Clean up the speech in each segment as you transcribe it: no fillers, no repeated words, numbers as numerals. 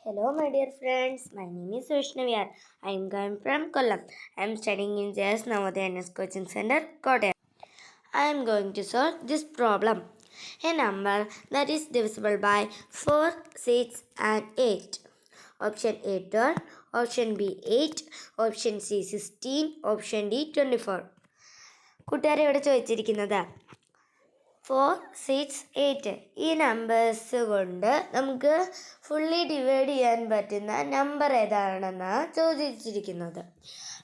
Hello, my dear friends. My name is Vaishnavi. I am coming from Kollam. I am studying in JS Navodaya NS Coaching Center, Kottayam. I am going to solve this problem. A number that is divisible by 4, 6 and 8. Option A 12, option B 8, option C 16, option D 24. കൂട്ടുകാരെ ഇവിടെ ചോദിച്ചിരിക്കുന്നത് 4, 6, 8 ഈ numbers കൊണ്ട് നമുക്ക് fully divide ചെയ്യാൻ പറ്റുന്ന number ഏതാണെന്നാണ് ചോദിച്ചിരിക്കുന്നത്.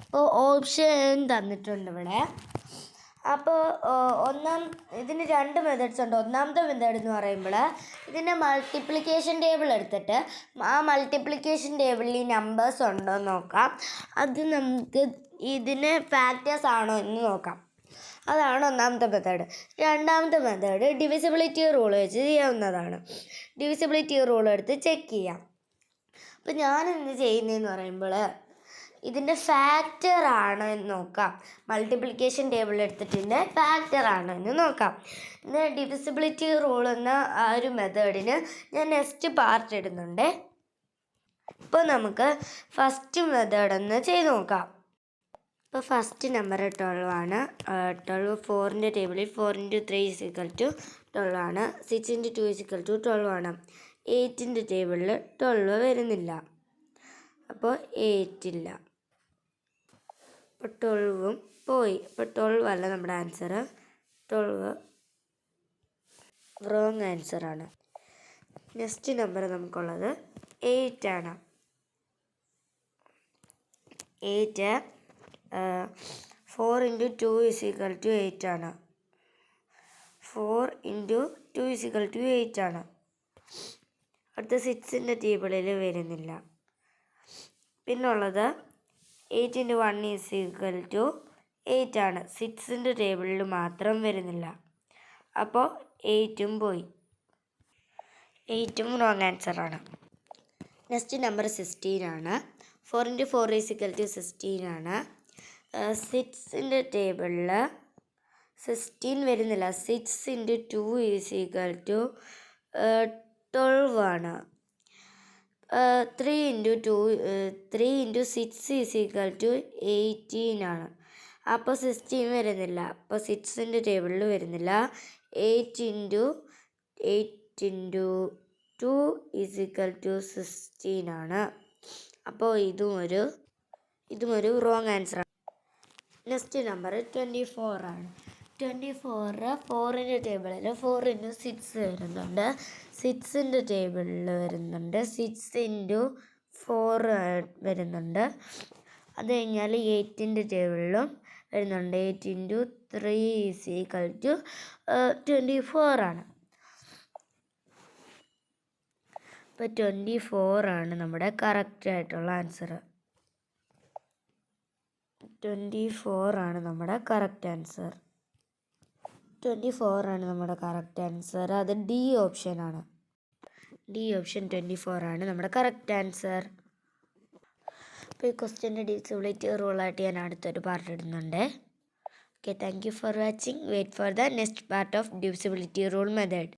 അപ്പോൾ ഓപ്ഷൻ തന്നിട്ടുണ്ട് ഇവിടെ. അപ്പോൾ ഇതിന് രണ്ട് മെത്തേഡ്സ് ഉണ്ട്. ഒന്നാമത്തെ മെത്തേഡ് എന്ന് പറയുമ്പോൾ ഇതിൻ്റെ മൾട്ടിപ്ലിക്കേഷൻ ടേബിൾ എടുത്തിട്ട് ആ മൾട്ടിപ്ലിക്കേഷൻ ടേബിളിൽ ഈ നമ്പേഴ്സ് ഉണ്ടോ എന്ന് നോക്കാം. അത് നമുക്ക് ഇതിന് ഫാക്ടേഴ്സ് ആണോ എന്ന് നോക്കാം. അതാണ് ഒന്നാമത്തെ മെത്തേഡ്. രണ്ടാമത്തെ മെത്തേഡ് ഡിവിസിബിലിറ്റി റൂൾ വെച്ച് ചെയ്യാവുന്നതാണ്. ഡിവിസിബിലിറ്റി റൂൾ എടുത്ത് ചെക്ക് ചെയ്യാം. അപ്പോൾ ഞാനിന്ന് ചെയ്യുന്നതെന്ന് പറയുമ്പോൾ ഇതിൻ്റെ ഫാക്ടർ ആണോ എന്ന് നോക്കാം. മൾട്ടിപ്ലിക്കേഷൻ ടേബിൾ എടുത്തിട്ട് ഫാക്ടർ ആണോ എന്ന് നോക്കാം. ഇന്ന് ഡിവിസിബിലിറ്റി റൂൾ എന്ന ആ ഒരു മെത്തേഡിന് ഞാൻ നെക്സ്റ്റ് പാർട്ട് ഇടുന്നുണ്ട്. ഇപ്പോൾ നമുക്ക് ഫസ്റ്റ് മെത്തേഡ് ഒന്ന് ചെയ്ത് നോക്കാം. ഇപ്പോൾ ഫസ്റ്റ് നമ്പർ 12 ആണ്. 12 4ൻ്റെ ടേബിളിൽ 4 × 3 = 12 ആണ്. 6 × 2 = 12 ആണ്. 8ൻ്റെ ടേബിളിൽ 12 വരുന്നില്ല. അപ്പോൾ 8 ഇല്ല. അപ്പോൾ 12ഉം പോയി. അപ്പോൾ 12 അല്ല നമ്മുടെ ആൻസർ. 12 റോങ് ആൻസറാണ്. നെക്സ്റ്റ് നമ്പർ നമുക്കുള്ളത് 8 ആണ്. 8 4 × 2 = 8 ആണ്. 4 × 2 = 8 ആണ്. അടുത്ത 6ൻ്റെ ടേബിളിൽ വരുന്നില്ല. പിന്നുള്ളത് 8 × 1 = 8 ആണ്. 6ൻ്റെ ടേബിളിൽ മാത്രം വരുന്നില്ല. അപ്പോൾ 8ഉം പോയി. 8ഉം റോങ് ആൻസറാണ്. നെക്സ്റ്റ് നമ്പർ 16 ആണ്. 4 × 4 = 16 ആണ്. 6ൻ്റെ ടേബിളിൽ 16 വരുന്നില്ല. 6 × 2 = 12 ആണ്. 3 × 6 = 18 ആണ്. അപ്പോൾ 16 വരുന്നില്ല. അപ്പോൾ 6ൻ്റെ ടേബിളിൽ വരുന്നില്ല. 8 × 2 = 16 ആണ്. അപ്പോൾ ഇതും ഒരു റോങ് ആൻസറാണ്. നെക്സ്റ്റ് നമ്പർ 24 ആണ്. 24 4ൻ്റെ ടേബിളിൽ 4 × 6 വരുന്നുണ്ട്. 6ൻ്റെ ടേബിളിൽ വരുന്നുണ്ട്. 6 × 4 വരുന്നുണ്ട്. അത് കഴിഞ്ഞാൽ 8ൻ്റെ ടേബിളിലും വരുന്നുണ്ട്. 8 × 3 = 24 ആണ്. അപ്പോൾ 24 ആണ് നമ്മുടെ കറക്റ്റ് ആയിട്ടുള്ള ആൻസർ. 24 ആണ് നമ്മുടെ കറക്റ്റ് ആൻസർ. 24 ആണ് നമ്മുടെ കറക്റ്റ് ആൻസർ. അത് ഡി ഓപ്ഷനാണ്. ഡി ഓപ്ഷൻ 24 ആണ് നമ്മുടെ കറക്റ്റ് ആൻസർ. അപ്പോൾ ഈ ക്വസ്റ്റ്യൻ്റെ ഡിവിസിബിലിറ്റി റൂളായിട്ട് ഞാൻ അടുത്തൊരു പാർട്ട് ഇടുന്നുണ്ട്. Okay, thank you for watching. Wait for the next part of divisibility rule method.